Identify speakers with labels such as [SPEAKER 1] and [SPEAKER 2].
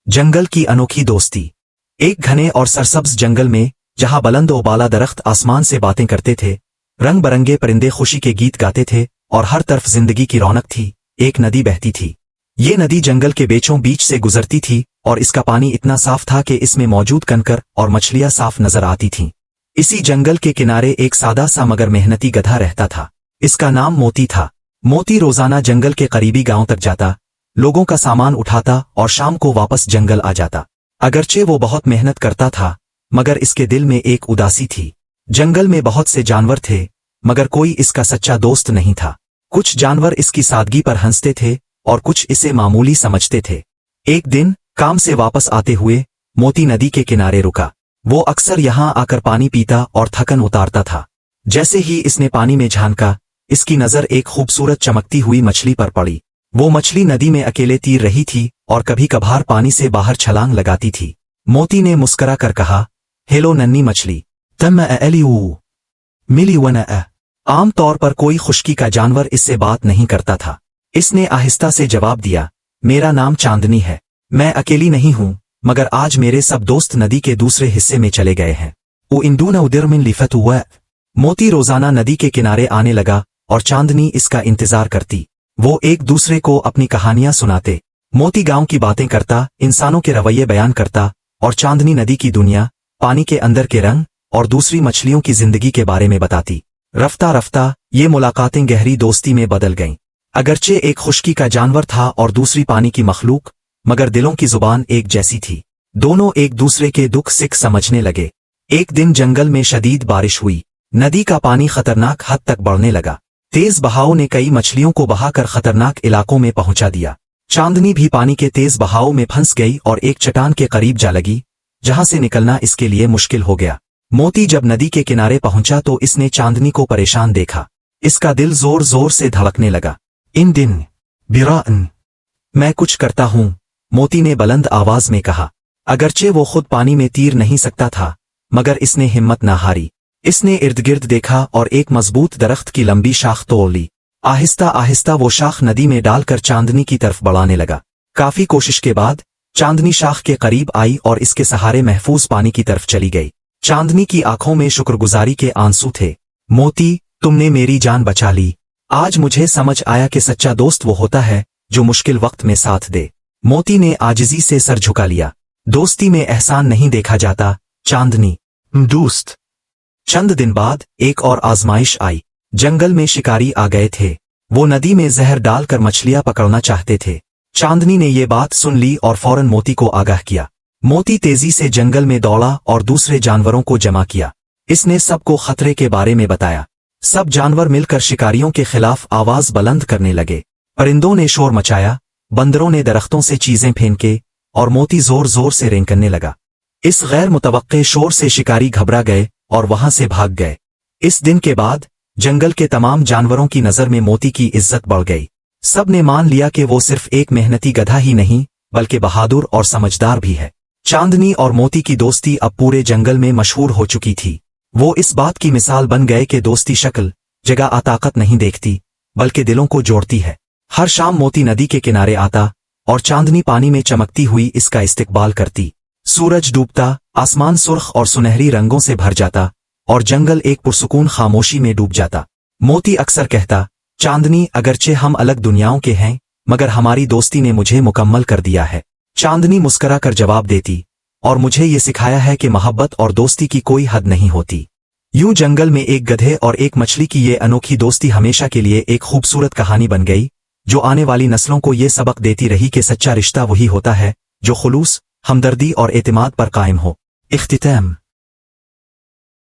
[SPEAKER 1] जंगल की अनोखी दोस्ती। एक घने और सरसब्ज जंगल में, जहां बुलंद और बाला दरख्त आसमान से बातें करते थे, रंग बरंगे परिंदे खुशी के गीत गाते थे और हर तरफ जिंदगी की रौनक थी, एक नदी बहती थी। ये नदी जंगल के बीचों बीच से गुजरती थी और इसका पानी इतना साफ था कि इसमें मौजूद कंकर और मछलियां साफ नजर आती थीं। इसी जंगल के किनारे एक सादा सा मगर मेहनती गधा रहता था। इसका नाम मोती था। मोती रोजाना जंगल के करीबी गांव तक जाता, लोगों का सामान उठाता और शाम को वापस जंगल आ जाता। अगरचे वो बहुत मेहनत करता था, मगर इसके दिल में एक उदासी थी। जंगल में बहुत से जानवर थे, मगर कोई इसका सच्चा दोस्त नहीं था। कुछ जानवर इसकी सादगी पर हंसते थे और कुछ इसे मामूली समझते थे। एक दिन काम से वापस आते हुए मोती नदी के किनारे रुका। वो अक्सर यहाँ आकर पानी पीता और थकन उतारता था। जैसे ही इसने पानी में झांका, इसकी नजर एक खूबसूरत चमकती हुई मछली पर पड़ी। वो मछली नदी में अकेले तैर रही थी और कभी कभार पानी से बाहर छलांग लगाती थी। मोती ने मुस्करा कर कहा, हेलो नन्ही मछली, तम एलियू मिली वन। आम तौर पर कोई खुशकी का जानवर इससे बात नहीं करता था। इसने आहिस्ता से जवाब दिया, मेरा नाम चांदनी है। मैं अकेली नहीं हूं, मगर आज मेरे सब दोस्त नदी के दूसरे हिस्से में चले गए हैं। वो इंदून उदर में लिफत हुआ। मोती रोजाना नदी के किनारे आने लगा और चांदनी इसका इंतजार करती। वो एक दूसरे को अपनी कहानियां सुनाते। मोती गांव की बातें करता, इंसानों के रवैये बयान करता और चांदनी नदी की दुनिया, पानी के अंदर के रंग और दूसरी मछलियों की जिंदगी के बारे में बताती। रफ्ता रफ्ता ये मुलाकातें गहरी दोस्ती में बदल गईं। अगरचे एक खुशकी का जानवर था और दूसरी पानी की मखलूक, मगर दिलों की जुबान एक जैसी थी। दोनों एक दूसरे के दुख सुख समझने लगे। एक दिन जंगल में शदीद बारिश हुई। नदी का पानी खतरनाक हद तक बढ़ने लगा। तेज बहाव ने कई मछलियों को बहाकर खतरनाक इलाकों में पहुंचा दिया। चांदनी भी पानी के तेज बहाव में फंस गई और एक चट्टान के करीब जा लगी, जहां से निकलना इसके लिए मुश्किल हो गया। मोती जब नदी के किनारे पहुंचा तो इसने चांदनी को परेशान देखा। इसका दिल जोर जोर से धड़कने लगा। इन दिन बिरान, मैं कुछ करता हूं, मोती ने बुलंद आवाज में कहा। अगरचे वो खुद पानी में तैर नहीं सकता था, मगर इसने हिम्मत न हारी। इसने इर्द गिर्द देखा और एक मजबूत दरख्त की लंबी शाख तोड़ ली। आहिस्ता आहिस्ता वो शाख नदी में डालकर चांदनी की तरफ बढ़ाने लगा। काफी कोशिश के बाद चांदनी शाख के करीब आई और इसके सहारे महफूज पानी की तरफ चली गई। चांदनी की आंखों में शुक्रगुजारी के आंसू थे। मोती, तुमने मेरी जान बचा ली। आज मुझे समझ आया कि सच्चा दोस्त वो होता है जो मुश्किल वक्त में साथ दे। मोती ने आजिजी से सर झुका लिया। दोस्ती में एहसान नहीं देखा जाता, चांदनी दोस्त। चंद दिन बाद एक और आजमाइश आई। जंगल में शिकारी आ गए थे। वो नदी में जहर डालकर मछलियां पकड़ना चाहते थे। चांदनी ने ये बात सुन ली और फौरन मोती को आगाह किया। मोती तेजी से जंगल में दौड़ा और दूसरे जानवरों को जमा किया। इसने सबको खतरे के बारे में बताया। सब जानवर मिलकर शिकारियों के खिलाफ आवाज बुलंद करने लगे। परिंदों ने शोर मचाया, बंदरों ने दरख्तों से चीजें फेंके और मोती जोर जोर से रेंकने लगा। इस गैर मुतवक्के शोर से शिकारी घबरा गए और वहां से भाग गए। इस दिन के बाद जंगल के तमाम जानवरों की नजर में मोती की इज्जत बढ़ गई। सब ने मान लिया कि वो सिर्फ एक मेहनती गधा ही नहीं, बल्कि बहादुर और समझदार भी है। चांदनी और मोती की दोस्ती अब पूरे जंगल में मशहूर हो चुकी थी। वो इस बात की मिसाल बन गए कि दोस्ती शक्ल, जगह ताकत नहीं देखती, बल्कि दिलों को जोड़ती है। हर शाम मोती नदी के किनारे आता और चांदनी पानी में चमकती हुई इसका इस्तकबाल करती। सूरज डूबता, आसमान सुर्ख और सुनहरी रंगों से भर जाता और जंगल एक पुरसुकून खामोशी में डूब जाता। मोती अक्सर कहता, चांदनी, अगरचे हम अलग दुनियाओं के हैं, मगर हमारी दोस्ती ने मुझे मुकम्मल कर दिया है। चांदनी मुस्करा कर जवाब देती, और मुझे ये सिखाया है कि मोहब्बत और दोस्ती की कोई हद नहीं होती। यूं जंगल में एक गधे और एक मछली की ये अनोखी दोस्ती हमेशा के लिए एक खूबसूरत कहानी बन गई, जो आने वाली नस्लों को ये सबक देती रही कि सच्चा रिश्ता वही होता है जो खुलूस, हमदर्दी और एतमाद पर कायम हो। इख्तिताम।